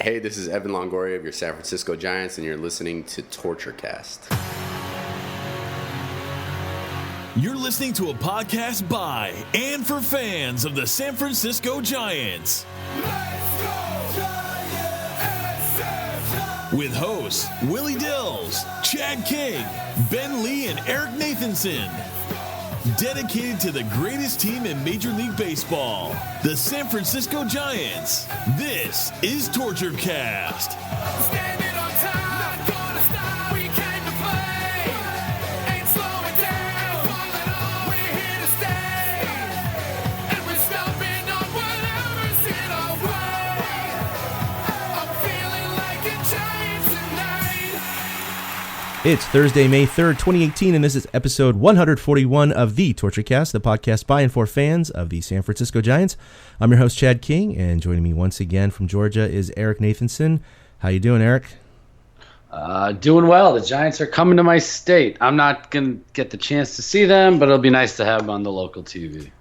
Hey, this is Evan Longoria of your San Francisco Giants, and you're listening to Torture Cast. You're listening to a podcast by and for fans of the San Francisco Giants. Let's go, Giants! With hosts Willie Dills, Chad King, Ben Lee, and Eric Nathanson. Dedicated to the greatest team in Major League Baseball, the San Francisco Giants. This is Torture Cast. Standing on time, not gonna stop. We came to play, ain't slowing down. Falling on, we're here to stay, and we're stomping on whatever's in our way. I'm feeling like a Giant tonight. It's Thursday, May 3rd, 2018, and this is episode 141 of the Torture Cast, the podcast by and for fans of the San Francisco Giants. I'm your host, Chad King, and joining me once again from Georgia is Eric Nathanson. How you doing, Eric? Doing well. The Giants are coming to my state. I'm not going to get the chance to see them, but it'll be nice to have them on the local TV.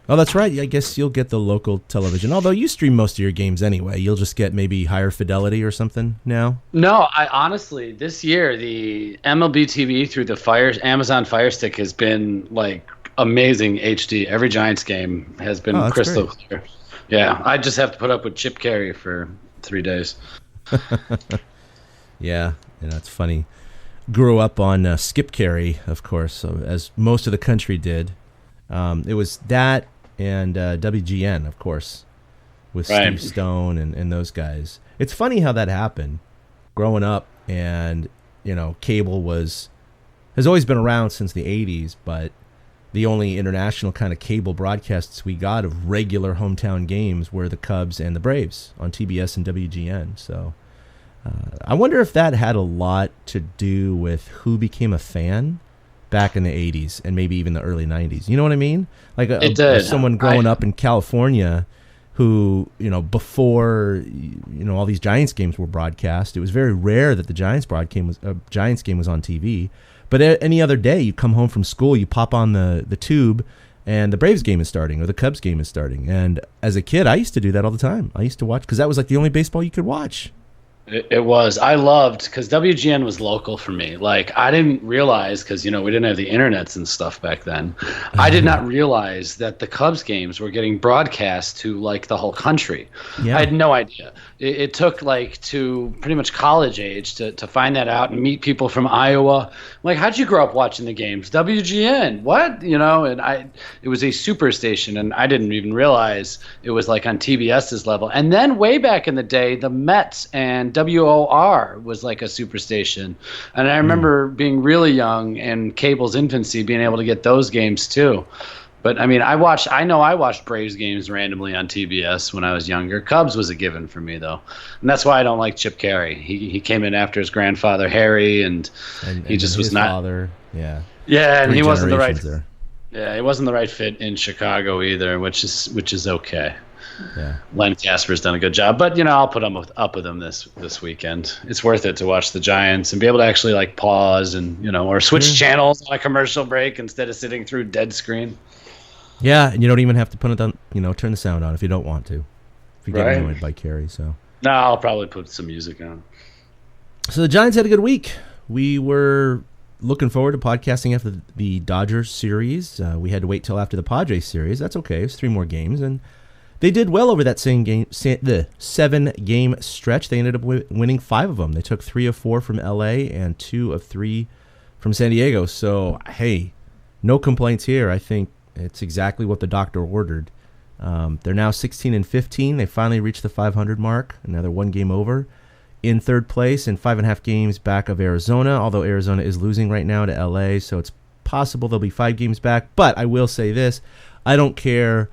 Oh, that's right. I guess you'll get the local television, although you stream most of your games anyway. You'll just get maybe higher fidelity or something now? No, I honestly, this year, the MLB TV through the Amazon Fire Stick has been like amazing HD. Every Giants game has been crystal clear. Yeah, I just have to put up with Chip Carey for 3 days. Yeah, that's funny. Grew up on Skip Carey, of course, so as most of the country did. It was that and WGN, of course, with Steve Stone and those guys. It's funny how that happened growing up, and cable has always been around since the 80s, but the only international kind of cable broadcasts we got of regular hometown games were the Cubs and the Braves on TBS and WGN. So I wonder if that had a lot to do with who became a fan back in the 80s and maybe even the early 90s. You know what I mean? Like someone growing up in California who, before, all these Giants games were broadcast, it was very rare that the Giants game was on TV. But any other day, you come home from school, you pop on the tube, and the Braves game is starting or the Cubs game is starting. And as a kid, I used to do that all the time. I used to watch because that was like the only baseball you could watch. It was. I loved because WGN was local for me. Like, I didn't realize, because, we didn't have the internets and stuff back then. I did not realize that the Cubs games were getting broadcast to, like, the whole country. Yeah. I had no idea. It took, like, to pretty much college age to find that out and meet people from Iowa. Like, how'd you grow up watching the games? WGN. What? And it was a super station, and I didn't even realize it was, like, on TBS's level. And then way back in the day, the Mets and WOR was like a superstation, and I remember being really young and cable's infancy, being able to get those games too. But I mean, I watched Braves games randomly on TBS when I was younger. Cubs was a given for me though, and that's why I don't like Chip Carey. He came in after his grandfather Harry, and he just was not. Father, yeah, and he wasn't the right. There. Yeah, he wasn't the right fit in Chicago either, which is okay. Yeah, Len Casper's done a good job, but I'll put up with him this weekend. It's worth it to watch the Giants and be able to actually like pause and or switch channels on a commercial break instead of sitting through dead screen. Yeah, and you don't even have to put it on. Turn the sound on if you don't want to. If you get annoyed by Carey, so. No, I'll probably put some music on. So the Giants had a good week. We were looking forward to podcasting after the Dodgers series. We had to wait till after the Padres series. That's okay. It's 3 more games, and they did well over that the 7-game stretch. They ended up winning 5 of them. They took 3 of 4 from LA and 2 of 3 from San Diego. So, hey, no complaints here. I think it's exactly what the doctor ordered. They're now 16-15. They finally reached the 500 mark. Another 1 game over in 3rd place and 5.5 games back of Arizona, although Arizona is losing right now to LA, so it's possible they'll be 5 games back. But I will say this. I don't care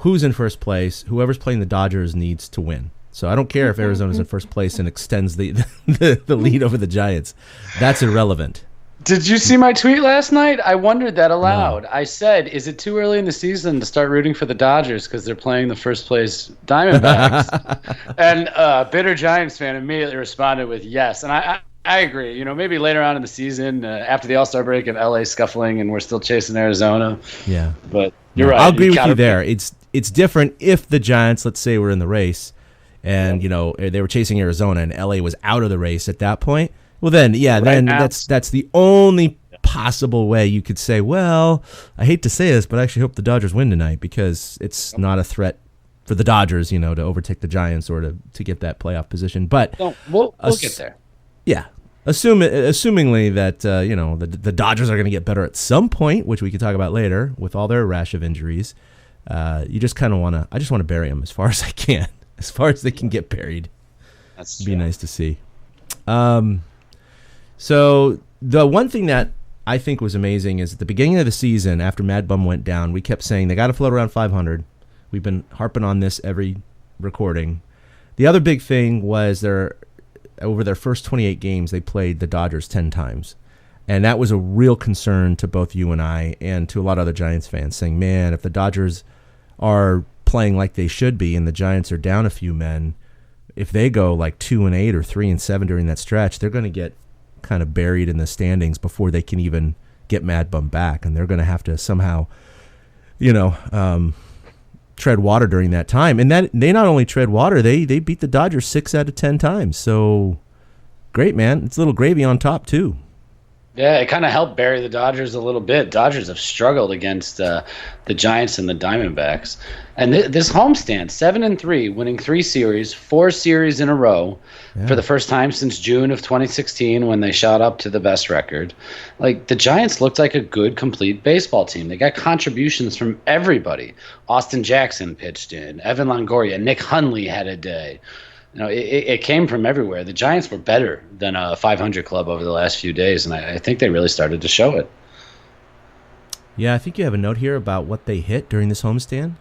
who's in first place. Whoever's playing the Dodgers needs to win. So I don't care if Arizona's in first place and extends the lead over the Giants. That's irrelevant. Did you see my tweet last night? I wondered that aloud. No. I said, is it too early in the season to start rooting for the Dodgers because they're playing the first place Diamondbacks? And bitter Giants fan immediately responded with yes. And I agree. Maybe later on in the season, after the All-Star break and LA scuffling and we're still chasing Arizona. Yeah. But you're right. I'll agree with you there. It's different if the Giants, let's say, were in the race and they were chasing Arizona, and LA was out of the race at that point. Well, then that's the only possible way you could say, well, I hate to say this, but I actually hope the Dodgers win tonight, because it's not a threat for the Dodgers, to overtake the Giants or to get that playoff position. But we'll get there. Yeah, assumingly that the Dodgers are going to get better at some point, which we can talk about later with all their rash of injuries. You just kind of want to. I just want to bury them as far as I can, as far as they can get buried. That's true. Be nice to see. So the one thing that I think was amazing is at the beginning of the season, after Mad Bum went down, we kept saying they got to float around 500. We've been harping on this every recording. The other big thing was over their first 28 games, they played the Dodgers 10 times. And that was a real concern to both you and I, and to a lot of other Giants fans, saying, man, if the Dodgers are playing like they should be and the Giants are down a few men, if they go like 2-8 or 3-7 during that stretch, they're going to get kind of buried in the standings before they can even get Mad Bum back, and they're going to have to somehow, tread water during that time. And that they not only tread water, they beat the Dodgers 6 out of 10 times. So great, man. It's a little gravy on top too. Yeah, it kind of helped bury the Dodgers a little bit. Dodgers have struggled against the Giants and the Diamondbacks. And this homestand, 7-3, winning 3 series, 4 series in a row for the first time since June of 2016 when they shot up to the best record. Like, the Giants looked like a good, complete baseball team. They got contributions from everybody. Austin Jackson pitched in, Evan Longoria, Nick Hundley had a day. It came from everywhere. The Giants were better than a 500 club over the last few days, and I think they really started to show it. Yeah, I think you have a note here about what they hit during this homestand.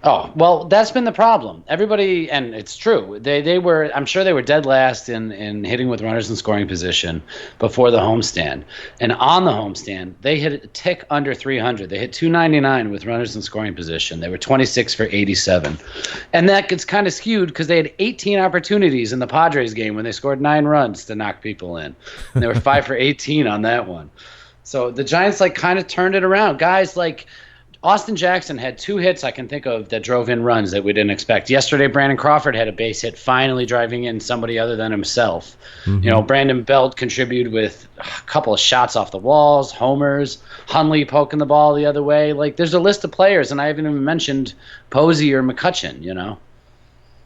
Oh, well, that's been the problem. Everybody, and it's true, they were, I'm sure they were dead last in hitting with runners in scoring position before the homestand. And on the homestand, they hit a tick under 300. They hit 299 with runners in scoring position. They were 26 for 87. And that gets kind of skewed because they had 18 opportunities in the Padres game when they scored 9 runs to knock people in. And they were 5 for 18 on that one. So the Giants kind of turned it around. Guys like Austin Jackson had 2 hits I can think of that drove in runs that we didn't expect. Yesterday, Brandon Crawford had a base hit, finally driving in somebody other than himself. Mm-hmm. Brandon Belt contributed with a couple of shots off the walls, homers, Hundley poking the ball the other way. There's a list of players, and I haven't even mentioned Posey or McCutchen,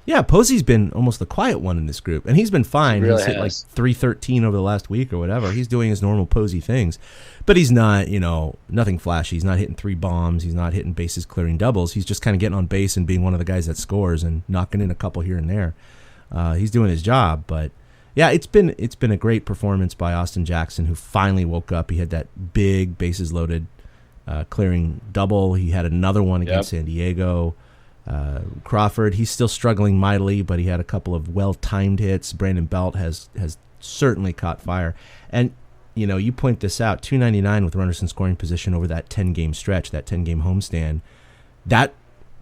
Yeah, Posey's been almost the quiet one in this group, and he's been fine. He really he's hit has. 313 over the last week or whatever. He's doing his normal Posey things, but he's not, nothing flashy. He's not hitting 3 bombs. He's not hitting bases clearing doubles. He's just kind of getting on base and being one of the guys that scores and knocking in a couple here and there. He's doing his job, but yeah, it's been a great performance by Austin Jackson, who finally woke up. He had that big bases loaded clearing double. He had another one against San Diego. Crawford, he's still struggling mightily, but he had a couple of well-timed hits. Brandon Belt has certainly caught fire. And, you point this out, 299 with runners in scoring position over that 10-game stretch, that 10-game homestand. That,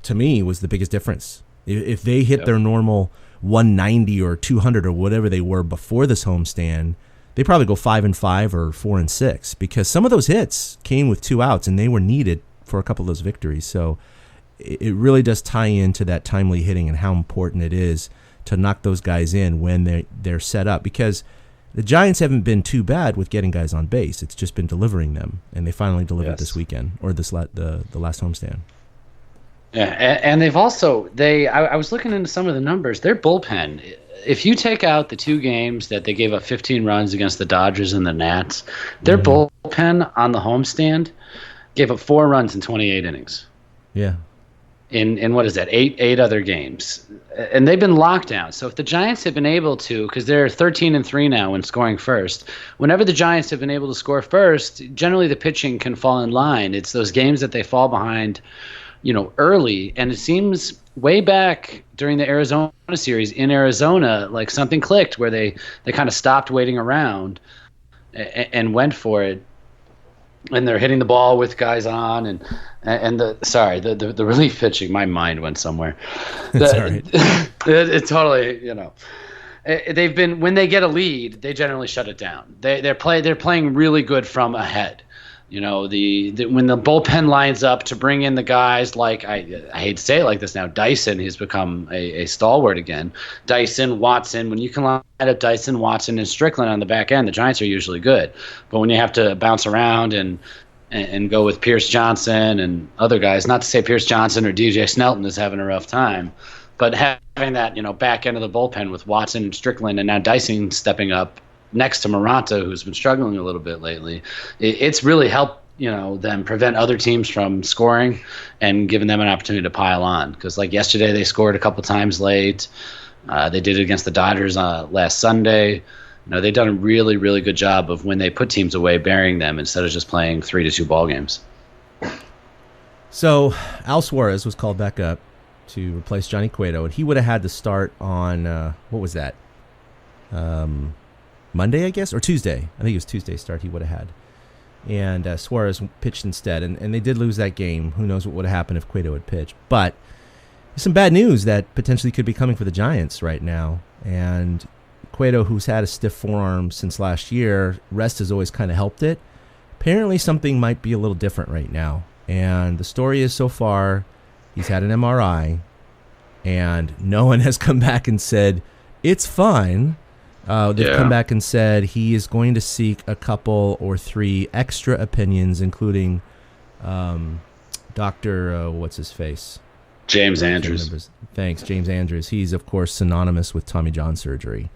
to me, was the biggest difference. If they hit their normal 190 or 200 or whatever they were before this homestand, they probably go 5-5 or 4-6, because some of those hits came with 2 outs, and they were needed for a couple of those victories. So it really does tie into that timely hitting and how important it is to knock those guys in when they're set up, because the Giants haven't been too bad with getting guys on base. It's just been delivering them, and they finally delivered this weekend, or the last homestand. Yeah, and they've also I was looking into some of the numbers. Their bullpen, if you take out the 2 games that they gave up 15 runs against the Dodgers and the Nats, their bullpen on the homestand gave up 4 runs in 28 innings. Yeah. In what is that, 8 other games, and they've been locked down. So if the Giants have been able to, because they're 13-3 now when scoring first, whenever the Giants have been able to score first, generally the pitching can fall in line. It's those games that they fall behind, early, and it seems way back during the Arizona series in Arizona, something clicked where they kind of stopped waiting around and went for it. And they're hitting the ball with guys on, and the relief pitching. My mind went somewhere. It totally, they've been, when they get a lead, they generally shut it down. They're playing really good from ahead. When the bullpen lines up to bring in the guys like I hate to say it like this now, Dyson, he's become a stalwart again. Dyson, Watson, when you can line up Dyson, Watson, and Strickland on the back end, the Giants are usually good. But when you have to bounce around and go with Pierce Johnson and other guys, not to say Pierce Johnson or DJ Snelton is having a rough time, but having that back end of the bullpen with Watson and Strickland and now Dyson stepping up next to Morata, who's been struggling a little bit lately, it's really helped them prevent other teams from scoring and giving them an opportunity to pile on. Because like yesterday, they scored a couple times late. They did it against the Dodgers last Sunday. They've done a really, really good job of when they put teams away, burying them instead of just playing 3-2 ball games. So Al Suarez was called back up to replace Johnny Cueto, and he would have had to start on what was that? Monday, I guess, or Tuesday. I think it was Tuesday start he would have had. And Suarez pitched instead, and they did lose that game. Who knows what would have happened if Cueto had pitched. But there's some bad news that potentially could be coming for the Giants right now. And Cueto, who's had a stiff forearm since last year, rest has always kind of helped it. Apparently something might be a little different right now. And the story is so far he's had an MRI, and no one has come back and said, it's fine. They've come back and said he is going to seek a couple or three extra opinions, including Dr. What's his face? James Andrews. Thanks, James Andrews. He's, of course, synonymous with Tommy John surgery.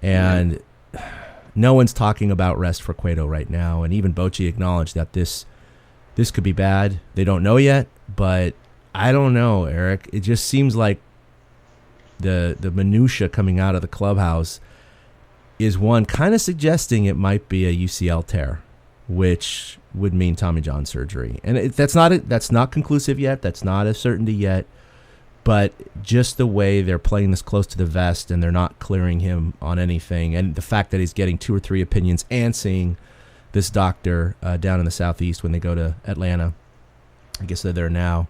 And no one's talking about rest for Cueto right now. And even Bochy acknowledged that this could be bad. They don't know yet, but I don't know, Eric. It just seems like the minutia coming out of the clubhouse is one kind of suggesting it might be a UCL tear, which would mean Tommy John surgery. And that's not conclusive yet. That's not a certainty yet. But just the way they're playing this close to the vest and they're not clearing him on anything, and the fact that he's getting 2 or 3 opinions and seeing this doctor down in the southeast when they go to Atlanta, I guess they're there now,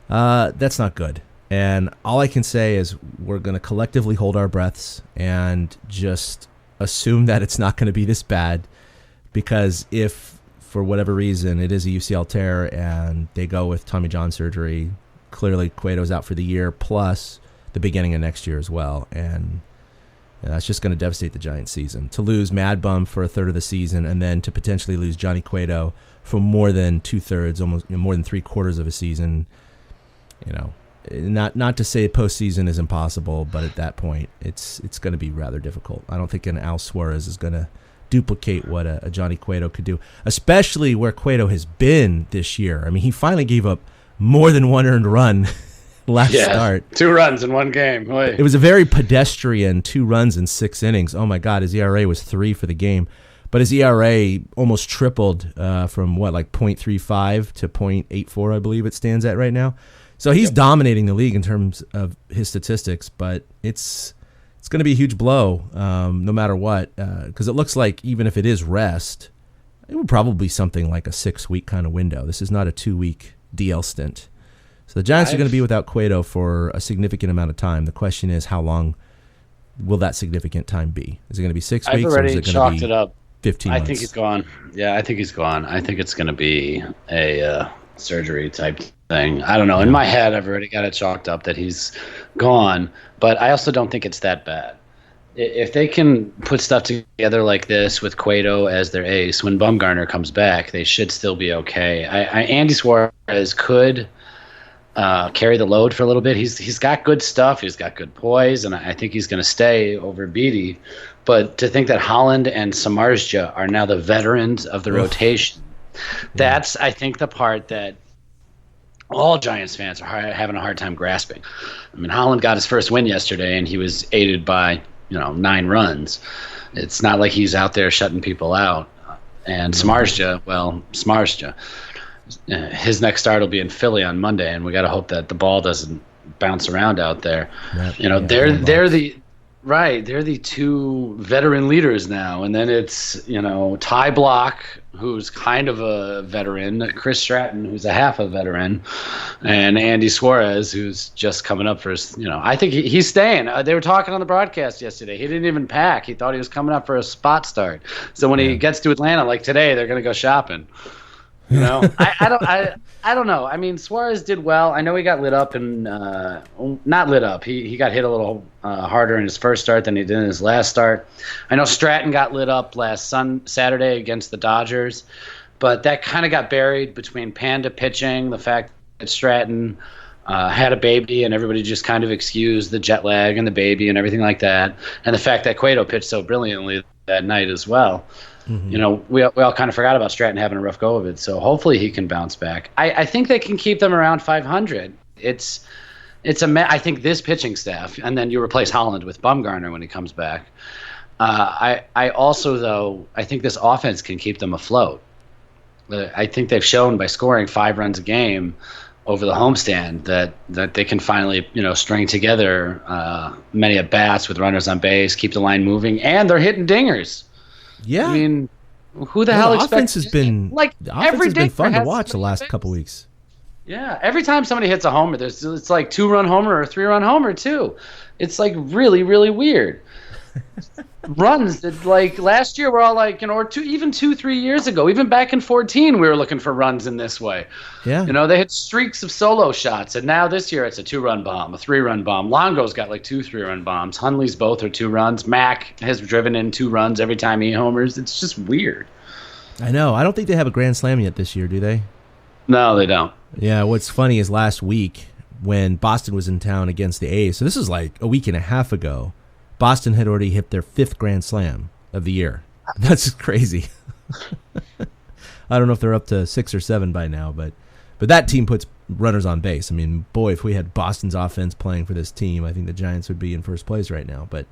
that's not good. And all I can say is we're going to collectively hold our breaths and just assume that it's not going to be this bad, because if for whatever reason it is a UCL tear and they go with Tommy John surgery, clearly Cueto's out for the year plus the beginning of next year as well. And that's just going to devastate the Giants season. To lose Mad Bum for a third of the season and then to potentially lose Johnny Cueto for more than 2/3, almost more than 3/4 of a season, not to say postseason is impossible, but at that point, it's going to be rather difficult. I don't think an Al Suarez is going to duplicate what a Johnny Cueto could do, especially where Cueto has been this year. I mean, he finally gave up more than one earned run last start. 2 runs in one game. Oy. It was a very pedestrian 2 runs in 6 innings. Oh, my God, his ERA was 3 for the game. But his ERA almost tripled from, like 0.35 to 0.84, I believe it stands at right now. So he's dominating the league in terms of his statistics, but it's going to be a huge blow no matter what, because it looks like even if it is rest, it would probably be something like a 6-week kind of window. This is not a 2-week DL stint. So the Giants are going to be without Cueto for a significant amount of time. The question is, how long will that significant time be? Is it going to be 6 weeks or is it going to be 15 months? I think he's gone. Yeah, I think he's gone. I think it's going to be a surgery type thing. I don't know. In my head, I've already got it chalked up that he's gone, but I also don't think it's that bad. If they can put stuff together like this with Cueto as their ace, when Bumgarner comes back, they should still be okay. Andy Suarez could carry the load for a little bit. He's got good stuff. He's got good poise, and I think he's going to stay over Beatty. But to think that Holland and Samardzija are now the veterans of the rotation, that's, I think, the part that all Giants fans are having a hard time grasping. I mean, Holland got his first win yesterday, and he was aided by 9 runs. It's not like he's out there shutting people out. And Samardzija, his next start will be in Philly on Monday, and we got to hope that the ball doesn't bounce around out there. They're the 2 veteran leaders now, and then it's Ty Block, who's kind of a veteran, Chris Stratton, who's a half a veteran, and Andy Suarez, who's just coming up for his. I think he's staying. They were talking on the broadcast yesterday. He didn't even pack. He thought he was coming up for a spot start. So when he gets to Atlanta, like today, they're going to go shopping. You know, I don't know. I mean, Suarez did well. I know he got lit up and not lit up. He got hit a little harder in his first start than he did in his last start. I know Stratton got lit up last Saturday against the Dodgers, but that kind of got buried between Panda pitching, the fact that Stratton had a baby and everybody just kind of excused the jet lag and the baby and everything like that, and the fact that Cueto pitched so brilliantly that night as well. Mm-hmm. You know, we all kind of forgot about Stratton having a rough go of it, so hopefully he can bounce back. I think they can keep them around 500. I think this pitching staff, and then you replace Holland with Bumgarner when he comes back. I also, though, I think this offense can keep them afloat. I think they've shown by scoring 5 runs a game over the homestand that they can finally, string together many at bats with runners on base, keep the line moving, and they're hitting dingers. Yeah, I mean, who the hell expects? The offense has been fun to watch the last couple weeks. Yeah, every time somebody hits a homer, it's like 2-run homer or 3-run homer too. It's like really, really weird. Runs that, like, last year we're all like, or 2-3 years ago, even back in 2014, we were looking for runs in this way. Yeah. They had streaks of solo shots, and now this year it's a 2-run bomb, a 3-run bomb. Longo's got like 2 3-run bombs. Hundley's both are 2 runs. Mack has driven in 2 runs every time he homers. It's just weird. I know. I don't think they have a grand slam yet this year, do they? No, they don't. Yeah, what's funny is last week when Boston was in town against the A's, so this is like a week and a half ago, Boston had already hit their 5th grand slam of the year. That's crazy. I don't know if they're up to 6 or 7 by now, but that team puts runners on base. I mean, boy, if we had Boston's offense playing for this team, I think the Giants would be in first place right now. But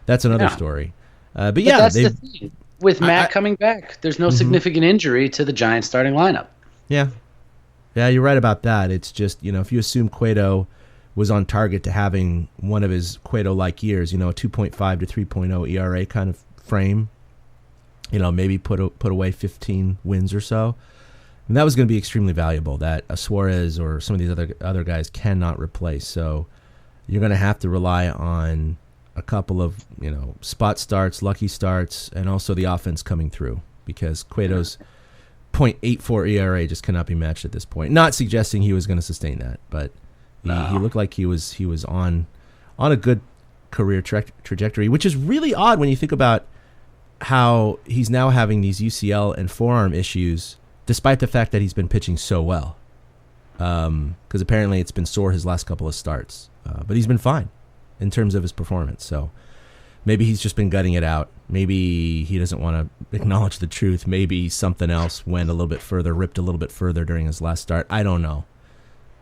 that's another story. But that's the thing. With Matt coming back, there's no significant injury to the Giants starting lineup. Yeah. Yeah, you're right about that. It's just, if you assume Cueto was on target to having one of his Cueto-like years, a 2.5 to 3.0 ERA kind of frame, maybe put away 15 wins or so. And that was going to be extremely valuable that a Suarez or some of these other guys cannot replace. So you're going to have to rely on a couple of, spot starts, lucky starts, and also the offense coming through, because Cueto's .84 ERA just cannot be matched at this point. Not suggesting he was going to sustain that, but he looked like he was on a good career trajectory, which is really odd when you think about how he's now having these UCL and forearm issues, despite the fact that he's been pitching so well. Because apparently it's been sore his last couple of starts, but he's been fine in terms of his performance. So maybe he's just been gutting it out. Maybe he doesn't want to acknowledge the truth. Maybe something else went a little bit further, ripped a little bit further during his last start. I don't know,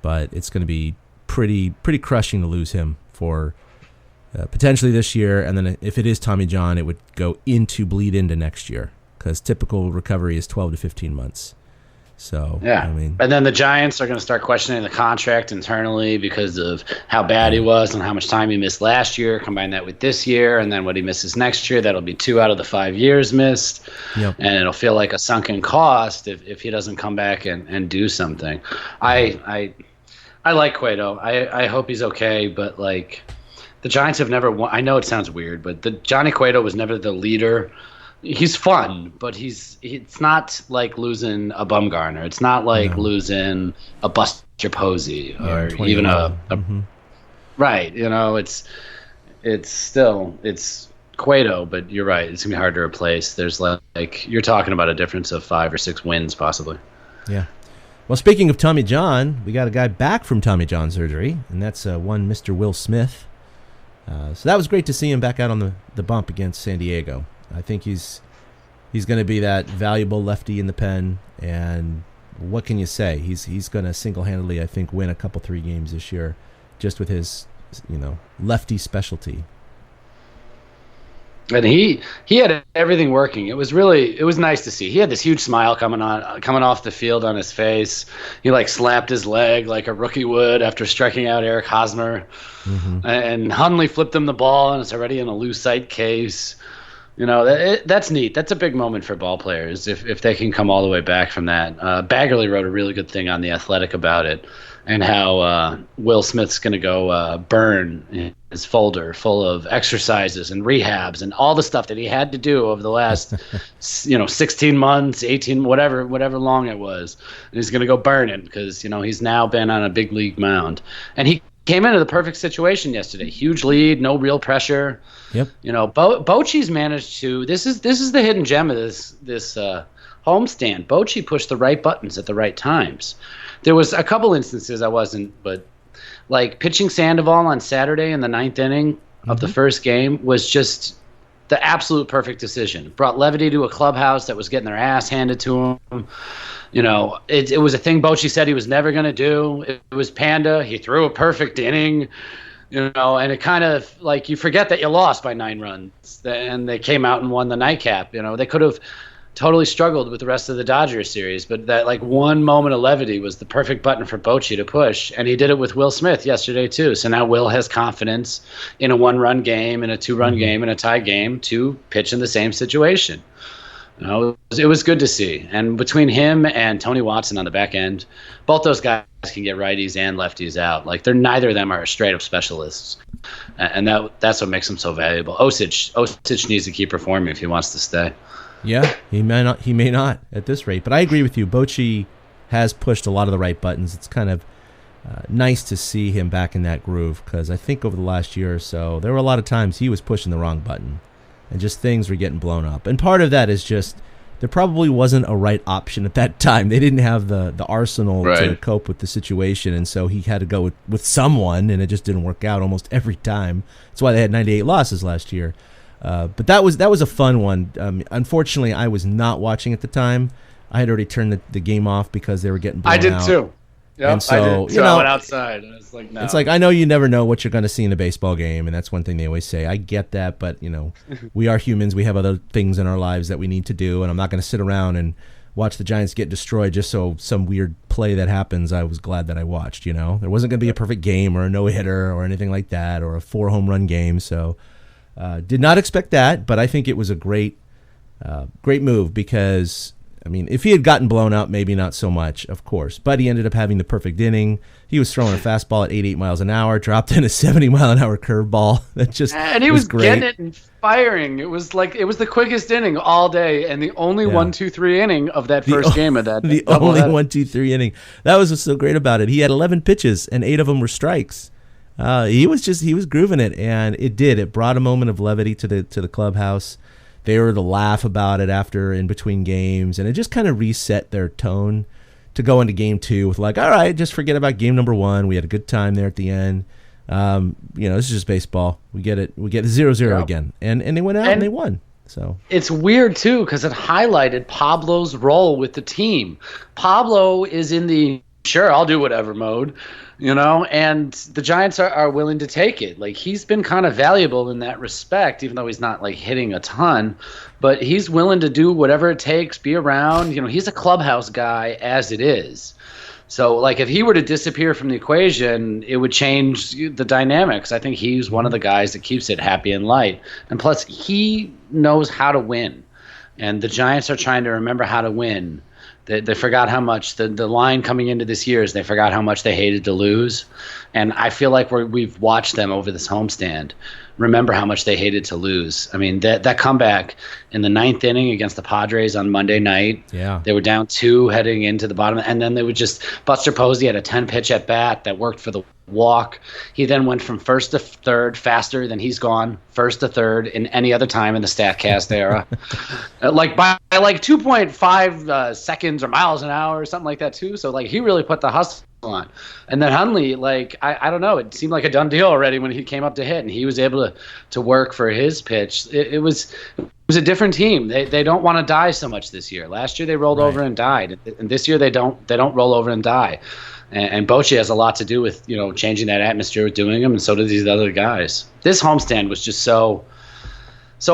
but it's going to be pretty crushing to lose him for potentially this year, and then if it is Tommy John, it would bleed into next year, because typical recovery is 12 to 15 months. So yeah, I mean, and then the Giants are going to start questioning the contract internally because of how bad he was and how much time he missed last year. Combine that with this year, and then what he misses next year, that'll be 2 out of the 5 years missed. Yep. And it'll feel like a sunken cost if he doesn't come back and do something. I like Cueto. I hope he's okay, but like, the Giants have never won. I know it sounds weird, but Johnny Cueto was never the leader. He's fun, but it's not like losing a Bumgarner. It's not like losing a Buster Posey or even a right. It's still Cueto, but you're right. It's gonna be hard to replace. There's like you're talking about a difference of 5 or 6 wins possibly. Yeah. Well, speaking of Tommy John, we got a guy back from Tommy John surgery, and that's one Mr. Will Smith. So that was great to see him back out on the bump against San Diego. I think he's going to be that valuable lefty in the pen, and what can you say? He's going to single-handedly, I think, win a couple 3 games this year, just with his lefty specialty. And he had everything working. It was nice to see. He had this huge smile coming off the field on his face. He slapped his leg like a rookie would after striking out Eric Hosmer. Mm-hmm. And Hundley flipped him the ball, and it's already in a loose sight case. That's neat. That's a big moment for ball players if they can come all the way back from that. Baggerly wrote a really good thing on The Athletic about it. and how Will Smith's going to go burn his folder full of exercises and rehabs and all the stuff that he had to do over the last 16 months, 18, whatever long it was. And he's going to go burn it because he's now been on a big league mound, and he came into the perfect situation yesterday. Huge lead, no real pressure. Yep. Bochy's managed to. This is the hidden gem of this homestand. Bochy pushed the right buttons at the right times. There was a couple instances I wasn't, but like pitching Sandoval on Saturday in the 9th inning of the first game was just the absolute perfect decision. Brought levity to a clubhouse that was getting their ass handed to him. It was a thing Bochy said he was never going to do. It was Panda. He threw a perfect inning. And it kind of like you forget that you lost by 9 runs, and they came out and won the nightcap. They could have totally struggled with the rest of the Dodgers series, but that like one moment of levity was the perfect button for Bochy to push, and he did it with Will Smith yesterday too. So now Will has confidence in a 1-run game, in a 2-run game, in a tie game to pitch in the same situation. It was good to see. And between him and Tony Watson on the back end, both those guys can get righties and lefties out. Like neither of them are straight up specialists, and that's what makes them so valuable. Osich needs to keep performing if he wants to stay. Yeah, he may not at this rate, but I agree with you. Bochy has pushed a lot of the right buttons. It's kind of nice to see him back in that groove, because I think over the last year or so, there were a lot of times he was pushing the wrong button, and just things were getting blown up. And part of that is just there probably wasn't a right option at that time. They didn't have the arsenal to cope with the situation, and so he had to go with someone, and it just didn't work out almost every time. That's why they had 98 losses last year. But that was a fun one. Unfortunately, I was not watching at the time. I had already turned the game off because they were getting blown out. I did too. Yeah, and so, I did. So I went outside, and it's like, no. It's like, I know you never know what you're going to see in a baseball game, and that's one thing they always say. I get that, but we are humans. We have other things in our lives that we need to do, and I'm not going to sit around and watch the Giants get destroyed just so some weird play that happens. I was glad that I watched. There wasn't going to be a perfect game or a no-hitter or anything like that, or a 4-home-run game. So did not expect that, but I think it was a great move because. I mean, if he had gotten blown out, maybe not so much, of course. But he ended up having the perfect inning. He was throwing a fastball at 88 miles an hour, dropped in a 70-mile-an-hour curveball. That just and he was great. Getting it and firing. It was the quickest inning all day, and the only 1-2-3 inning of that first game of that. The only 1-2-3 inning. That was what's so great about it. He had 11 pitches, and 8 of them were strikes. He was grooving it, and it did. It brought a moment of levity to the clubhouse. They were to laugh about it after in between games, and it just kind of reset their tone to go into game 2 with like, all right, just forget about game number 1. We had a good time there at the end. This is just baseball. We get it. We get 0-0 again, and they went out and they won. So it's weird too because it highlighted Pablo's role with the team. Pablo is in the sure, I'll do whatever mode. And the Giants are willing to take it. Like, he's been kind of valuable in that respect, even though he's not like hitting a ton, but he's willing to do whatever it takes, be around. He's a clubhouse guy as it is. So like if he were to disappear from the equation, it would change the dynamics. I think he's one of the guys that keeps it happy and light. And plus he knows how to win. And the Giants are trying to remember how to win. They forgot how much the line coming into this year is they forgot how much they hated to lose. And I feel like we've watched them over this homestand remember how much they hated to lose. I mean, that comeback in the 9th inning against the Padres on Monday night, they were down 2 heading into the bottom, and then they would just – Buster Posey had a 10-pitch at-bat that worked for the walk. He then went from first to third faster than he's gone first to third in any other time in the StatCast era. by 2.5 seconds or miles an hour or something like that too. So he really put the hustle on. And then Hundley, I don't know, it seemed like a done deal already when he came up to hit, and he was able to work for his pitch. It was a different team. They don't want to die so much this year. Last year they rolled over and died, and this year they don't roll over and die. And Bochy has a lot to do with changing that atmosphere with doing them, and so do these other guys. This homestand was just so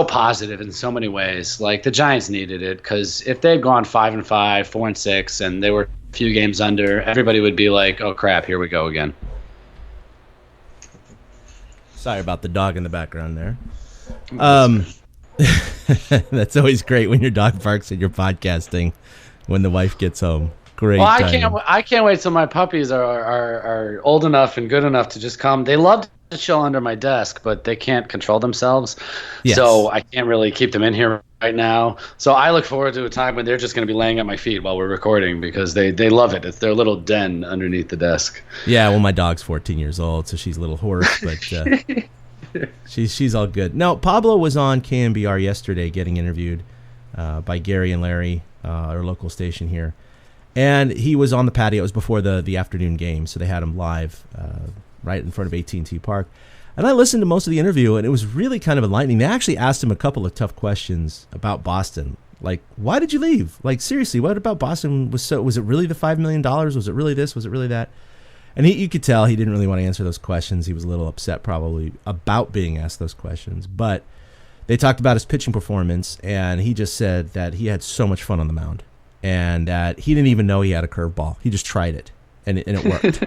positive in so many ways. Like, the Giants needed it, because if they'd gone 5-5, 4-6, and they were a few games under, everybody would be like, "Oh crap, here we go again." Sorry about the dog in the background there. That's always great when your dog barks and you're podcasting when the wife gets home. Great. Well, timing. I can't wait till my puppies are old enough and good enough to just come. They love to chill under my desk, but they can't control themselves. Yes. So I can't really keep them in here right now. So I look forward to a time when they're just going to be laying at my feet while we're recording because they love it. It's their little den underneath the desk. Yeah, well, my dog's 14 years old, so she's a little hoarse, but she's all good. No, Pablo was on KMBR yesterday getting interviewed by Gary and Larry, our local station here. And he was on the patio. It was before the afternoon game, so they had him live right in front of AT&T Park. And I listened to most of the interview, and it was really kind of enlightening. They actually asked him a couple of tough questions about Boston. Like, why did you leave? Like, seriously, what about Boston was it really the $5 million? Was it really this? Was it really that? And you could tell he didn't really want to answer those questions. He was a little upset probably about being asked those questions. But they talked about his pitching performance, and he just said that he had so much fun on the mound. And that he didn't even know he had a curveball. He just tried it, and it worked.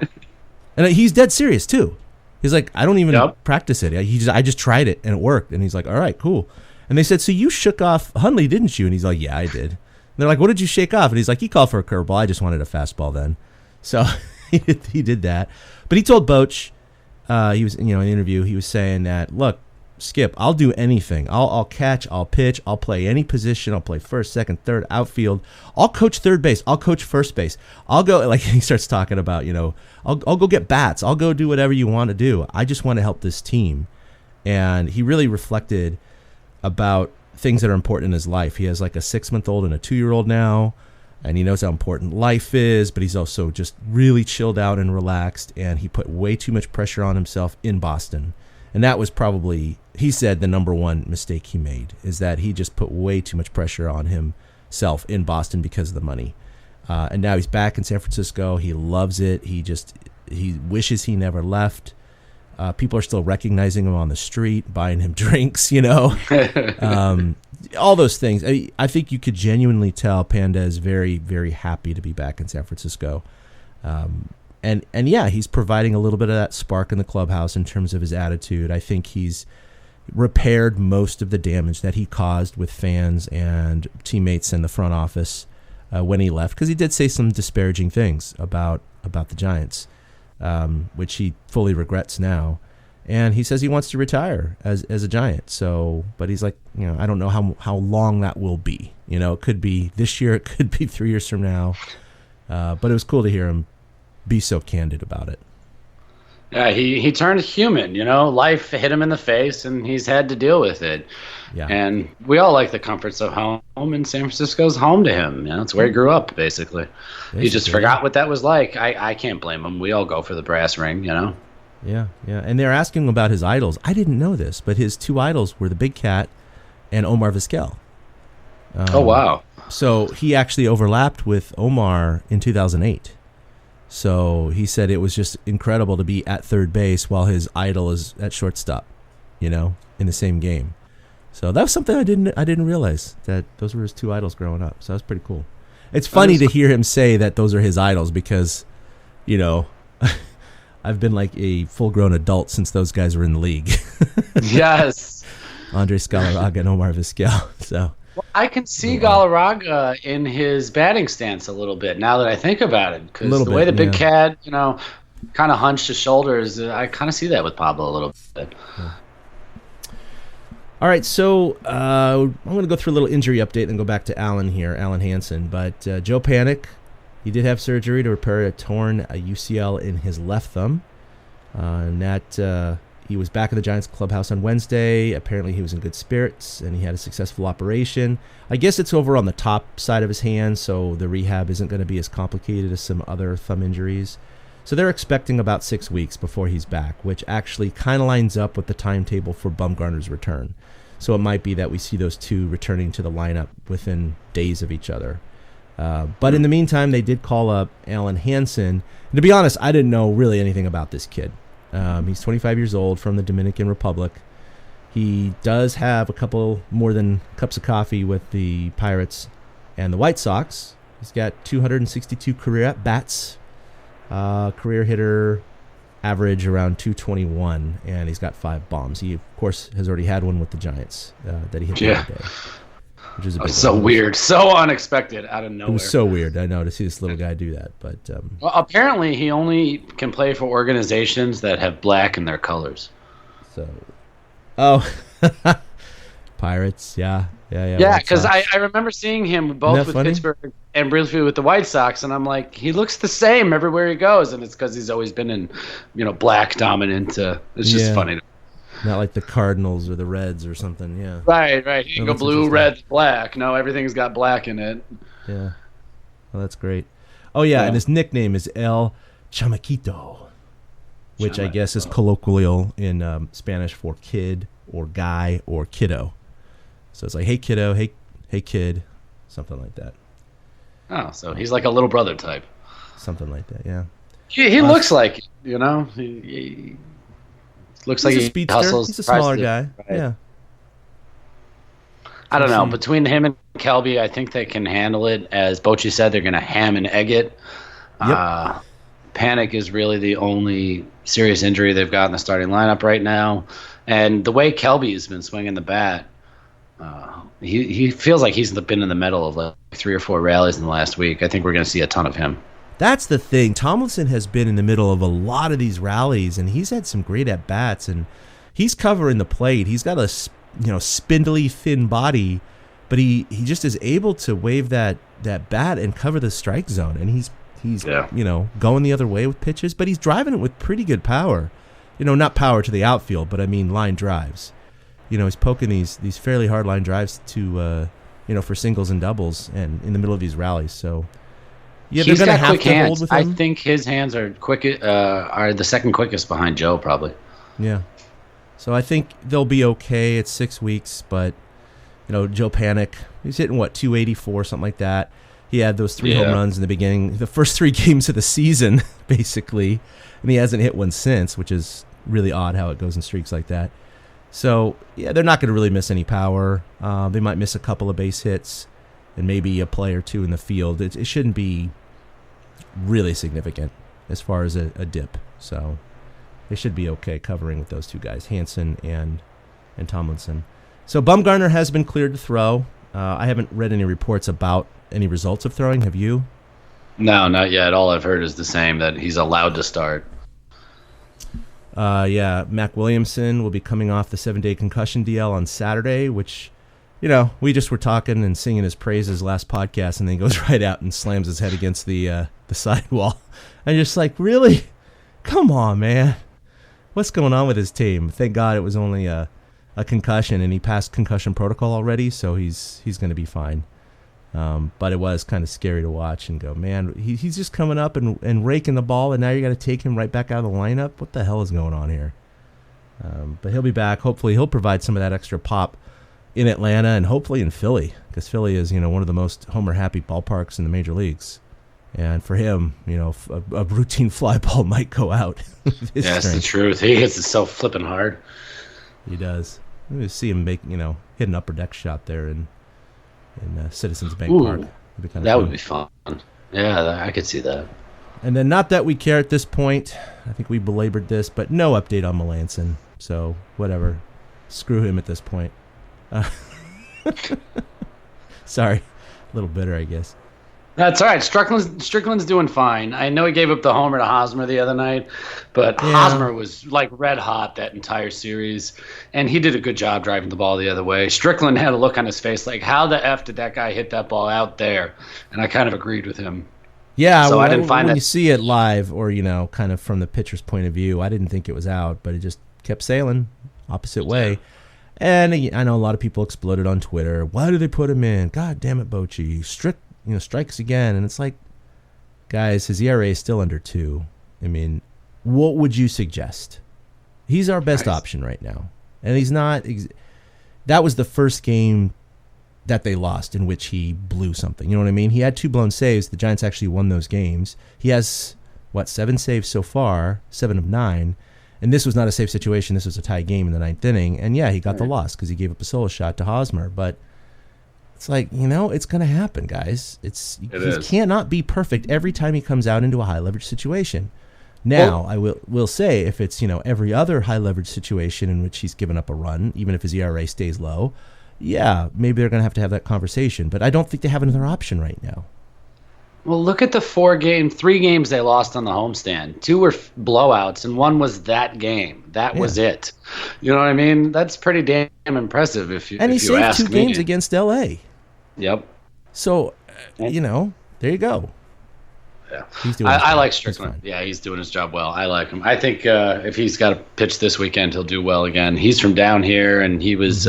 And he's dead serious, too. He's like, I don't even practice it. I just tried it, and it worked. And he's like, all right, cool. And they said, so you shook off Hundley, didn't you? And he's like, yeah, I did. And they're like, what did you shake off? And he's like, he called for a curveball. I just wanted a fastball then. So he did that. But he told Boch, he was in an interview, he was saying that, look, Skip, I'll do anything. I'll catch, I'll pitch, I'll play any position. I'll play first, second, third, outfield. I'll coach third base. I'll coach first base. I'll go, like he starts talking about, I'll go get bats. I'll go do whatever you want to do. I just want to help this team. And he really reflected about things that are important in his life. He has like a 6-month-old and a 2-year-old now, and he knows how important life is, but he's also just really chilled out and relaxed, and he put way too much pressure on himself in Boston. And that was probably, he said, the number one mistake he made, is that he just put way too much pressure on himself in Boston because of the money. And now he's back in San Francisco. He loves it. He wishes he never left. People are still recognizing him on the street, buying him drinks, all those things. I think you could genuinely tell Panda is very, very happy to be back in San Francisco. And yeah, he's providing a little bit of that spark in the clubhouse in terms of his attitude. I think he's repaired most of the damage that he caused with fans and teammates in the front office when he left, because he did say some disparaging things about the Giants, which he fully regrets now. And he says he wants to retire as a Giant. So, but he's like, I don't know how long that will be. It could be this year, it could be 3 years from now. But it was cool to hear him be so candid about it. Yeah, he turned human, life hit him in the face and he's had to deal with it. Yeah. And we all like the comforts of home, and San Francisco's home to him. It's where he grew up, basically. He just forgot what that was like. I can't blame him. We all go for the brass ring, Yeah. And they're asking him about his idols. I didn't know this, but his 2 idols were the Big Cat and Omar Vizquel. Oh, wow. So he actually overlapped with Omar in 2008. So he said it was just incredible to be at third base while his idol is at shortstop, in the same game. So that was something I didn't realize, that those were his 2 idols growing up. So that was pretty cool. It's funny to hear him say that those are his idols because, I've been like a full-grown adult since those guys were in the league. Yes. Andres Galarraga and Omar Vizquel. So. Well, I can see Galarraga in his batting stance a little bit now that I think about it, because the way the Big Cat, kind of hunched his shoulders, I kind of see that with Pablo a little bit. Yeah. All right, so I'm going to go through a little injury update and go back to Alan Hansen. But Joe Panik, he did have surgery to repair a torn UCL in his left thumb. And that he was back at the Giants clubhouse on Wednesday. Apparently he was in good spirits, and he had a successful operation. I guess it's over on the top side of his hand, so the rehab isn't going to be as complicated as some other thumb injuries. So they're expecting about 6 weeks before he's back, which actually kind of lines up with the timetable for Bumgarner's return. So it might be that we see those two returning to the lineup within days of each other. But in the meantime, they did call up Alan Hansen. And to be honest, I didn't know really anything about this kid. He's 25 years old, from the Dominican Republic. He does have a couple more than cups of coffee with the Pirates and the White Sox. He's got 262 career at-bats. Career hitter average around 221, and he's got 5 bombs. He, of course, has already had one with the Giants that he hit the other day. which is a big so one. weird, so unexpected, out of nowhere. It was so weird, I know, to see this little guy do that. But well, apparently he only can play for organizations that have black in their colors. So, Pirates, yeah. Yeah, because I remember seeing him both with Pittsburgh and briefly with the White Sox, and I'm like, he looks the same everywhere he goes, and it's because he's always been in, black dominant. It's just funny. Not like the Cardinals or the Reds or something, yeah. Right. You can go blue, red, black. No, everything's got black in it. Yeah. Well, that's great. Oh, yeah, and his nickname is El Chamaquito, which I guess is colloquial in Spanish for kid or guy or kiddo. So it's like, hey, kiddo, hey, kid, something like that. Oh, so he's like a little brother type. Something like that, yeah. He looks like, he looks like a he speedster. hustles. He's a smaller guy, right. yeah. I don't know. Between him and Kelby, I think they can handle it. As Bochy said, they're going to ham and egg it. Yep. Panic is really the only serious injury they've got in the starting lineup right now. And the way Kelby has been swinging the bat, he feels like he's been in the middle of like 3 or 4 rallies in the last week. I think we're going to see a ton of him. That's the thing. Tomlinson has been in the middle of a lot of these rallies, and he's had some great at-bats, and he's covering the plate. He's got a spindly, thin body, but he just is able to wave that bat and cover the strike zone, and he's going the other way with pitches, but he's driving it with pretty good power. Not power to the outfield, but I mean line drives. He's poking these fairly hard line drives to for singles and doubles, and in the middle of these rallies. So yeah, he's they're going to got have quick to hands. hold with him. I think his hands are are the second quickest behind Joe, probably. Yeah. So I think they'll be okay. It's 6 weeks, but Joe Panic, he's hitting 284, something like that. He had those 3 home runs in the beginning, the first 3 games of the season, basically, and he hasn't hit one since, which is really odd how it goes in streaks like that. So yeah, they're not going to really miss any power. They might miss a couple of base hits and maybe a play or 2 in the field. It shouldn't be really significant as far as a dip. So they should be okay covering with those 2 guys, Hansen and Tomlinson. So Bumgarner has been cleared to throw. I haven't read any reports about any results of throwing. Have you? No, not yet. All I've heard is the same, that he's allowed to start. Mac Williamson will be coming off the 7-day concussion DL on Saturday, which, we just were talking and singing his praises last podcast, and then he goes right out and slams his head against the sidewall. I'm just like, really? Come on, man. What's going on with his team? Thank God it was only a concussion, and he passed concussion protocol already, so he's going to be fine. But it was kind of scary to watch and go, man, he's just coming up and raking the ball, and now you got to take him right back out of the lineup? What the hell is going on here? But he'll be back. Hopefully he'll provide some of that extra pop in Atlanta and hopefully in Philly, because Philly is, one of the most homer-happy ballparks in the major leagues. And for him, a routine fly ball might go out. That's the truth. He hits it so flipping hard. He does. We see him make, hit an upper deck shot there in Citizens Bank Park. Would be fun. Yeah, I could see that. And then, not that we care at this point, I think we belabored this, but no update on Melanson. So, whatever. Screw him at this point. Sorry. A little bitter, I guess. That's all right. Strickland's doing fine. I know he gave up the homer to Hosmer the other night, but Hosmer was like red hot that entire series, and he did a good job driving the ball the other way. Strickland had a look on his face like, how the F did that guy hit that ball out there? And I kind of agreed with him. Yeah, so I didn't find when that. You see it live or, kind of from the pitcher's point of view, I didn't think it was out, but it just kept sailing opposite way. And I know a lot of people exploded on Twitter. Why did they put him in? God damn it, Bochy. Strikes again. And it's like, guys, his ERA is still under 2. I mean, what would you suggest? He's our best option right now. And he's not. That was the first game that they lost in which he blew something. You know what I mean? He had 2 blown saves. The Giants actually won those games. He has, 7 saves so far, 7 of 9. And this was not a safe situation. This was a tie game in the 9th inning. And, yeah, he got the loss because he gave up a solo shot to Hosmer. But it's like, it's going to happen, guys. He cannot be perfect every time he comes out into a high leverage situation. Now, I will say, if it's every other high leverage situation in which he's given up a run, even if his ERA stays low, yeah, maybe they're going to have that conversation. But I don't think they have another option right now. Well, look at the 3 games they lost on the homestand. 2 were blowouts, and 1 was that game. That was it. You know what I mean? That's pretty damn impressive if you ask me. And he saved 2 games against L.A. Yep. So, there you go. Yeah, I like Strickland. Yeah, he's doing his job well. I like him. I think if he's got to pitch this weekend, he'll do well again. He's from down here, and he was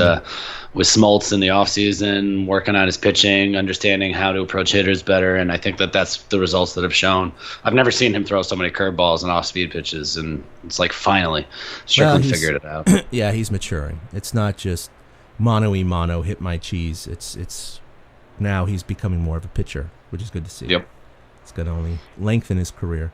with Smoltz in the offseason, working on his pitching, understanding how to approach hitters better, and I think that's the results that have shown. I've never seen him throw so many curveballs and off-speed pitches, and it's like finally Strickland figured it out. Yeah, he's maturing. It's not just mano-y-mano, hit my cheese. It's now he's becoming more of a pitcher, which is good to see. Yep. It's going to only lengthen his career.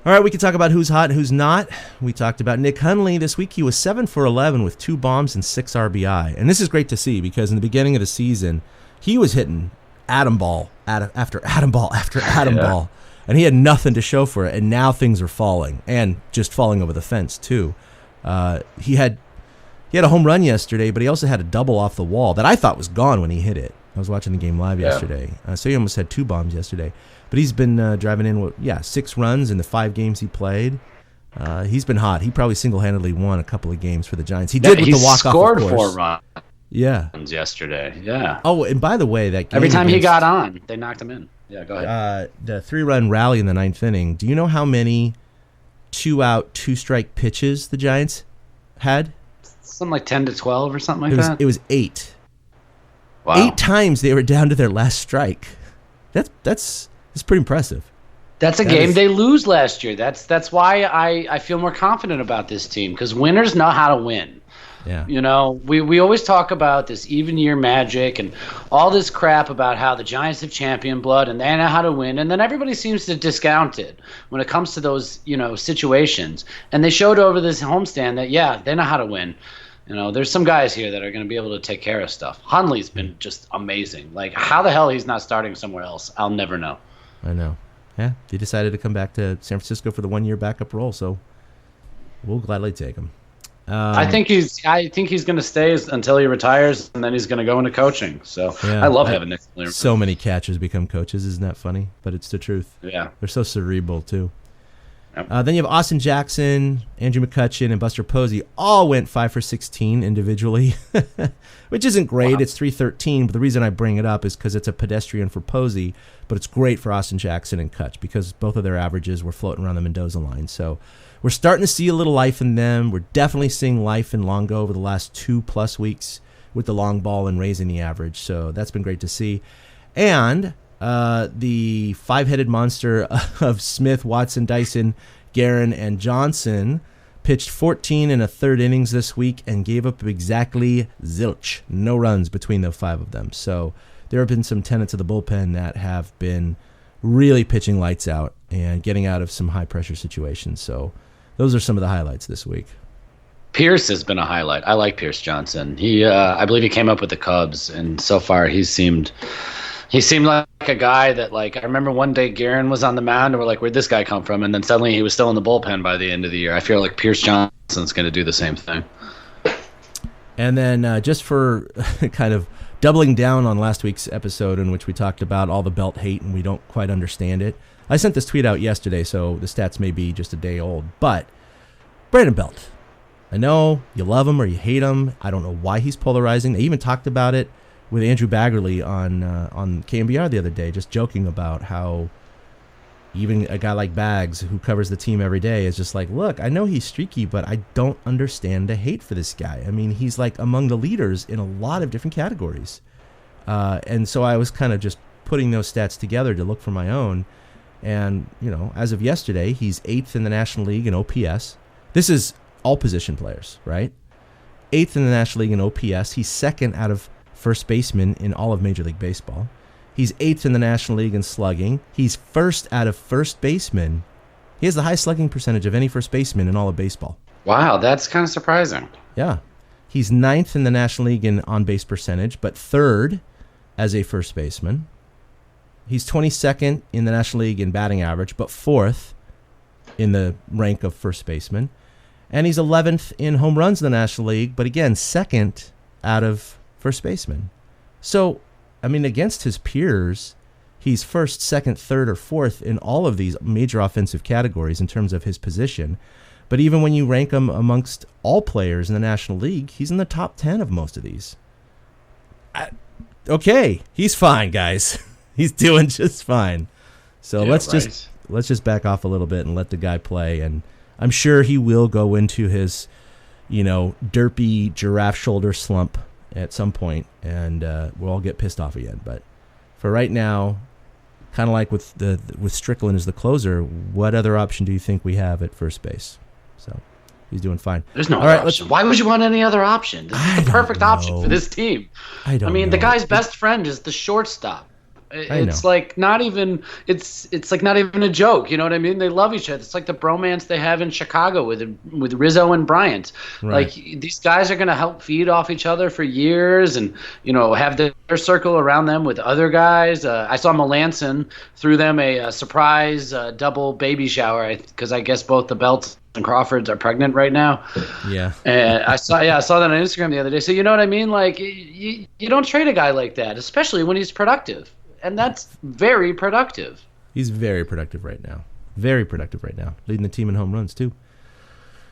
All right, we can talk about who's hot and who's not. We talked about Nick Hundley this week. He was 7 for 11 with 2 bombs and 6 RBI. And this is great to see because in the beginning of the season, he was hitting atom ball after atom ball after atom ball. And he had nothing to show for it. And now things are falling, and just falling over the fence, too. He had a home run yesterday, but he also had a double off the wall that I thought was gone when he hit it. I was watching the game live yesterday. So he almost had 2 bombs yesterday. But he's been driving in, 6 runs in the 5 games he played. He's been hot. He probably single-handedly won a couple of games for the Giants. He did with the walk-off, scored of course. 4 runs. Yeah. Yesterday. Yeah. Oh, and by the way, that game every time he got on, they knocked him in. Yeah, go ahead. The 3-run rally in the 9th inning. Do you know how many 2-out, 2-strike pitches the Giants had? Something like 10 to 12 or something like that. It was 8. Wow. 8 times they were down to their last strike. That's pretty impressive. That's a game they lose last year. That's why I feel more confident about this team, because winners know how to win. Yeah. You know, we always talk about this even year magic and all this crap about how the Giants have champion blood and they know how to win, and then everybody seems to discount it when it comes to those, situations. And they showed over this homestand that they know how to win. There's some guys here that are going to be able to take care of stuff. Hundley's been just amazing. Like, how the hell he's not starting somewhere else, I'll never know. I know. Yeah, he decided to come back to San Francisco for the 1-year backup role, so we'll gladly take him. I think he's going to stay until he retires, and then he's going to go into coaching. So I love having Nick Hundley. So many catchers become coaches. Isn't that funny? But it's the truth. Yeah. They're so cerebral, too. Yep. Then you have Austin Jackson, Andrew McCutchen, and Buster Posey all went 5 for 16 individually, which isn't great. Wow. It's 313, but the reason I bring it up is because it's a pedestrian for Posey, but it's great for Austin Jackson and Kutch because both of their averages were floating around the Mendoza line. So we're starting to see a little life in them. We're definitely seeing life in Longo over the last 2+ weeks with the long ball and raising the average. So that's been great to see. And the 5-headed monster of Smith, Watson, Dyson, Guerin, and Johnson pitched 14 and a third innings this week and gave up exactly zilch. No runs between the 5 of them. So there have been some tenants of the bullpen that have been really pitching lights out and getting out of some high-pressure situations. So those are some of the highlights this week. Pierce has been a highlight. I like Pierce Johnson. I believe he came up with the Cubs, and so far he seemed like a guy that, like, I remember one day Guerin was on the mound and we're like, where'd this guy come from? And then suddenly he was still in the bullpen by the end of the year. I feel like Pierce Johnson's going to do the same thing. And then just for kind of doubling down on last week's episode in which we talked about all the Belt hate and we don't quite understand it, I sent this tweet out yesterday, so the stats may be just a day old. But Brandon Belt, I know you love him or you hate him. I don't know why he's polarizing. They even talked about it with Andrew Baggerly on KMBR the other day, just joking about how even a guy like Bags, who covers the team every day, is just like, look, I know he's streaky, but I don't understand the hate for this guy. I mean, he's like among the leaders in a lot of different categories. And so I was kind of just putting those stats together to look for my own. And, as of yesterday, he's 8th in the National League in OPS. This is all position players, right? 8th in the National League in OPS. He's 2nd out of first baseman in all of Major League Baseball. He's 8th in the National League in slugging. He's 1st out of first baseman. He has the highest slugging percentage of any first baseman in all of baseball. Wow, that's kind of surprising. Yeah. He's 9th in the National League in on-base percentage, but 3rd as a first baseman. He's 22nd in the National League in batting average, but 4th in the rank of first baseman. And he's 11th in home runs in the National League, but again, 2nd out of first baseman. So, I mean, against his peers, he's first, second, third, or fourth in all of these major offensive categories in terms of his position. But even when you rank him amongst all players in the National League, he's in the top 10 of most of these. Okay, he's fine, guys. He's doing just fine. So let's just back off a little bit and let the guy play. And I'm sure he will go into his, derpy giraffe shoulder slump at some point, and we'll all get pissed off again. But for right now, kind of like with Strickland as the closer, what other option do you think we have at first base? So he's doing fine. There's no other option. Why would you want any other option? This is the perfect option for this team. I mean, the guy's best friend is the shortstop. It's like not even it's like not even a joke. You know what I mean? They love each other. It's like the bromance they have in Chicago with Rizzo and Bryant. Right. Like these guys are going to help feed off each other for years, and have their circle around them with other guys. I saw Melanson threw them a surprise double baby shower because I guess both the Belts and Crawfords are pregnant right now. Yeah. And I saw that on Instagram the other day. So you know what I mean? Like you don't trade a guy like that, especially when he's productive. And that's very productive. He's very productive right now. Very productive right now. Leading the team in home runs, too.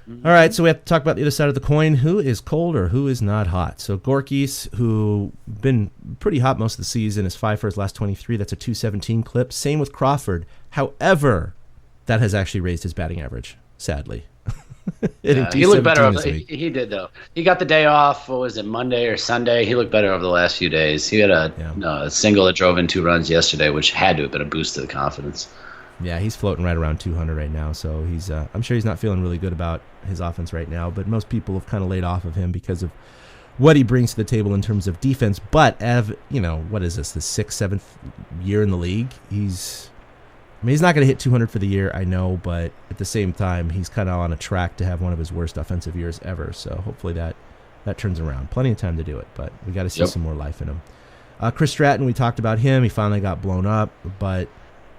Mm-hmm. All right, so we have to talk about the other side of the coin. Who is cold or who is not hot? So Gorkys, who been pretty hot most of the season, is 5 for his last 23. That's a 217 clip. Same with Crawford. However, that has actually raised his batting average, sadly. He looked better. He did, though. He got the day off. What was it, Monday or Sunday? He looked better over the last few days. He had a single that drove in 2 runs yesterday, which had to have been a boost to the confidence. Yeah, he's floating right around 200 right now. So he's. I'm sure he's not feeling really good about his offense right now. But most people have kind of laid off of him because of what he brings to the table in terms of defense. But what is this? The 6th, 7th year in the league. He's not going to hit 200 for the year, I know, but at the same time, he's kind of on a track to have one of his worst offensive years ever. So hopefully that turns around. Plenty of time to do it, but we got to see some more life in him. Chris Stratton, we talked about him. He finally got blown up, but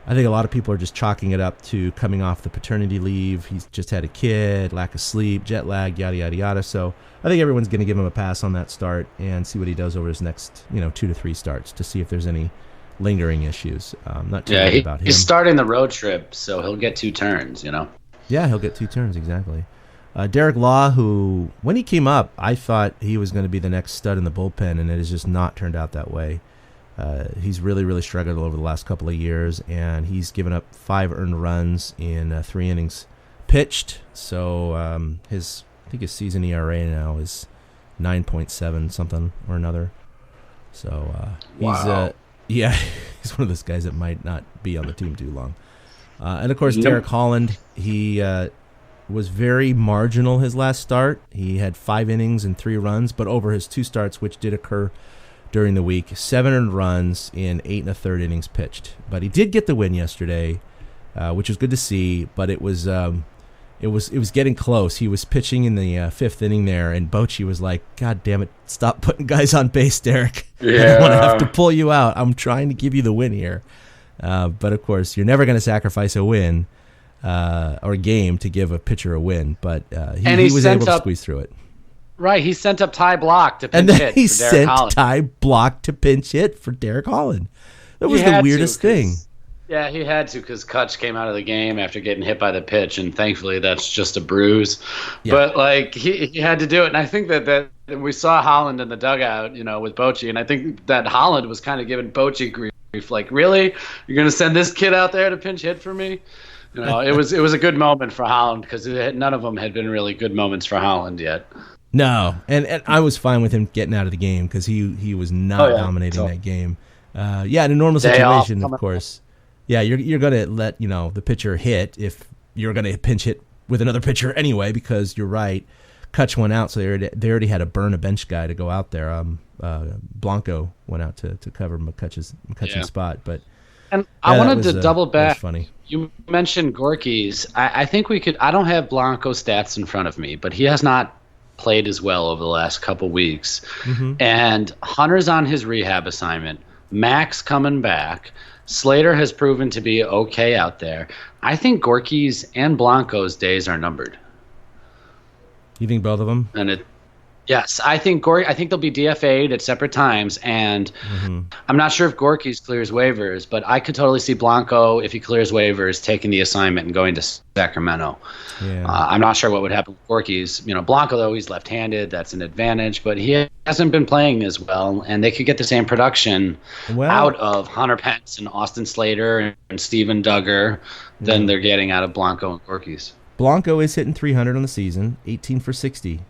I think a lot of people are just chalking it up to coming off the paternity leave. He's just had a kid, lack of sleep, jet lag, yada, yada, yada. So I think everyone's going to give him a pass on that start and see what he does over his next 2 to 3 starts to see if there's any lingering issues. Not too worried about him. He's starting the road trip, so he'll get 2 turns, Yeah, he'll get 2 turns, exactly. Derek Law, who, when he came up, I thought he was going to be the next stud in the bullpen, and it has just not turned out that way. He's really, really struggled over the last couple of years, and he's given up 5 earned runs in 3 innings pitched. So I think his season ERA now is 9.7 something or another. So he's he's one of those guys that might not be on the team too long. And, of course, Derek Holland, he was very marginal his last start. He had 5 innings and 3 runs, but over his 2 starts, which did occur during the week, 7 earned runs in 8 1/3 innings pitched. But he did get the win yesterday, which was good to see, but it was getting close. He was pitching in the 5th inning there, and Bochy was like, God damn it, stop putting guys on base, Derek. Yeah. I don't want to have to pull you out. I'm trying to give you the win here. But, of course, you're never going to sacrifice a win or a game to give a pitcher a win. But he was able to squeeze through it. Right, he sent up Ty Block to pinch hit for Derek Holland. And then he sent Ty Block to pinch hit for Derek Holland. That was the weirdest thing. Yeah, he had to because Kutch came out of the game after getting hit by the pitch, and thankfully that's just a bruise. Yeah. But he had to do it, and I think that we saw Holland in the dugout, with Bochy, and I think that Holland was kind of giving Bochy grief, like, really, you're going to send this kid out there to pinch hit for me? It was a good moment for Holland because none of them had been really good moments for Holland yet. No, and I was fine with him getting out of the game because he was not dominating that game. In a normal situation, of course. Yeah, you're going to let the pitcher hit if you're going to pinch hit with another pitcher anyway, because you're right. Kutch went out, so they already had to burn a bench guy to go out there. Blanco went out to cover McCutcheon's spot, but I wanted to double back. Funny. You mentioned Gorkys. I think we could. I don't have Blanco's stats in front of me, but he has not played as well over the last couple weeks. Mm-hmm. And Hunter's on his rehab assignment. Max coming back. Slater has proven to be okay out there. I think Gorkys and Blanco's days are numbered. You think both of them? And Yes, I think they'll be DFA'd at separate times, and I'm not sure if Gorky's clears waivers, but I could totally see Blanco, if he clears waivers, taking the assignment and going to Sacramento. Yeah. I'm not sure what would happen with Gorky's. Blanco, though, he's left-handed. That's an advantage, but he hasn't been playing as well, and they could get the same production out of Hunter Pence and Austin Slater and Steven Duggar than they're getting out of Blanco and Gorky's. Blanco is hitting 300 on the season, 18 for 60.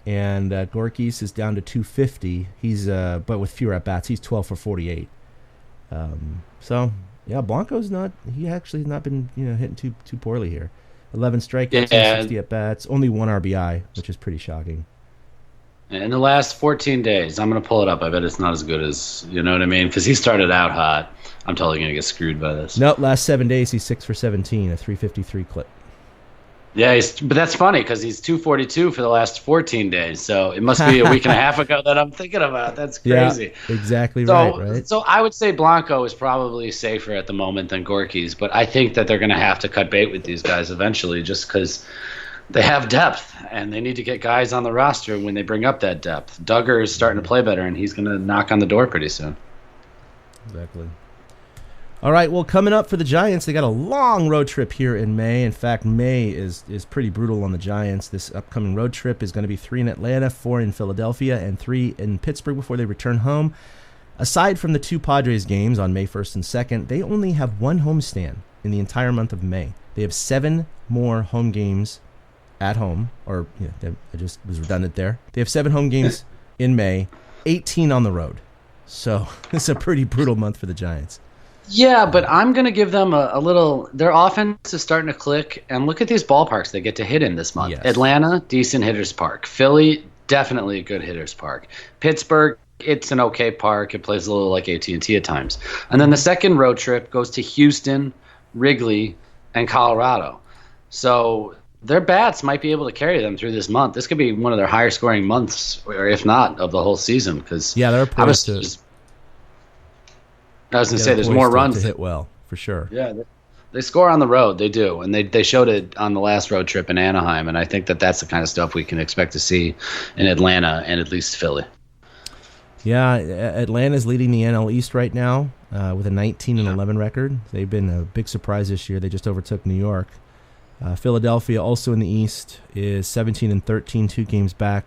And Gorky's is down to 250. He's but with fewer at bats, he's 12 for 48. So yeah, Blanco's not. He actually has not been hitting too poorly here. 11 strikeouts, 60 at bats, only 1 RBI, which is pretty shocking. In the last 14 days, I'm gonna pull it up. I bet it's not as good as what I mean, because he started out hot. I'm totally gonna get screwed by this. Nope, last 7 days he's 6 for 17, a 353 clip. Yeah, but that's funny because he's 242 for the last 14 days. So it must be a week and a half ago that I'm thinking about. That's crazy. Yeah, exactly right. So I would say Blanco is probably safer at the moment than Gorky's, but I think that they're going to have to cut bait with these guys eventually just because they have depth and they need to get guys on the roster when they bring up that depth. Duggar is starting to play better, and he's going to knock on the door pretty soon. Exactly. All right, well, coming up for the Giants, they got a long road trip here in May. In fact, May is pretty brutal on the Giants. This upcoming road trip is going to be 3 in Atlanta, 4 in Philadelphia, and 3 in Pittsburgh before they return home. Aside from the 2 Padres games on May 1st and 2nd, they only have 1 homestand in the entire month of May. They have 7 more home games at home, I just was redundant there. They have 7 home games in May, 18 on the road. So it's a pretty brutal month for the Giants. Yeah, but I'm going to give them a little – their offense is starting to click, and look at these ballparks they get to hit in this month. Yes. Atlanta, decent hitter's park. Philly, definitely a good hitter's park. Pittsburgh, it's an okay park. It plays a little like AT&T at times. And then the second road trip goes to Houston, Wrigley, and Colorado. So their bats might be able to carry them through this month. This could be one of their higher scoring months, or if not, of the whole season. They're poised to – I was going to say there's more runs to hit well, for sure. Yeah, they score on the road. They do, and they showed it on the last road trip in Anaheim, and I think that's the kind of stuff we can expect to see in Atlanta and at least Philly. Yeah, Atlanta's leading the NL East right now with a 19-11 record. They've been a big surprise this year. They just overtook New York. Philadelphia, also in the East, is 17-13, 2 games back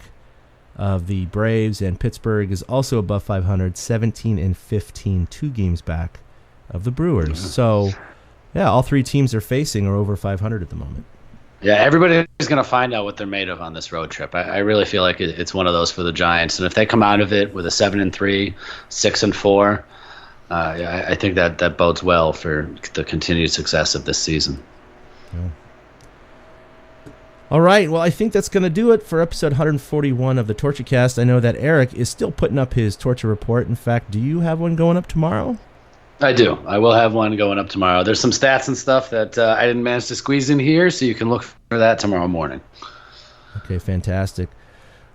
of the Braves, and Pittsburgh is also above 500, 17-15, 2 games back of the Brewers. So, yeah, all 3 teams they're facing are over 500 at the moment. Yeah, everybody's going to find out what they're made of on this road trip. I really feel like it's one of those for the Giants, and if they come out of it with a 7-3, 6-4, I think that bodes well for the continued success of this season. Yeah. All right, well, I think that's going to do it for episode 141 of the Torture Cast. I know that Eric is still putting up his torture report. In fact, do you have one going up tomorrow? I do. I will have one going up tomorrow. There's some stats and stuff that I didn't manage to squeeze in here, so you can look for that tomorrow morning. Okay, fantastic.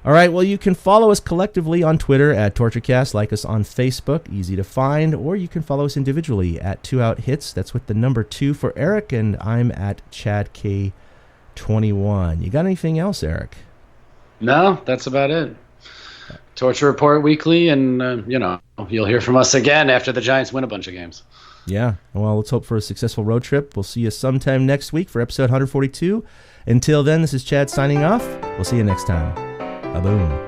All right, well, you can follow us collectively on Twitter at TortureCast, like us on Facebook, easy to find, or you can follow us individually at 2OutHits. That's with the number 2 for Eric, and I'm at ChadK21. You got anything else, Eric? No, that's about it. Torture Report weekly, and you'll hear from us again after the Giants win a bunch of games. Yeah, well, let's hope for a successful road trip. We'll see you sometime next week for episode 142. Until then, this is Chad signing off. We'll see you next time. Ba-boom.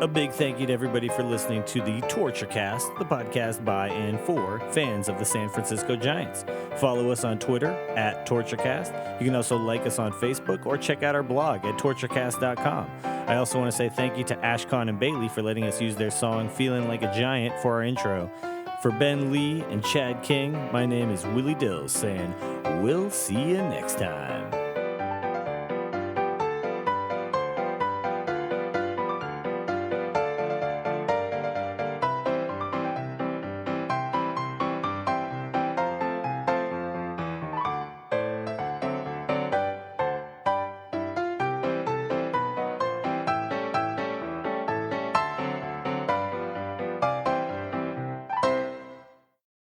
A big thank you to everybody for listening to the Torture Cast, the podcast by and for fans of the San Francisco Giants. Follow us on Twitter at TortureCast. You can also like us on Facebook or check out our blog at torturecast.com. I also want to say thank you to Ashcon and Bailey for letting us use their song Feeling Like a Giant for our intro. For Ben Lee and Chad King, my name is Willie Dills saying, we'll see you next time.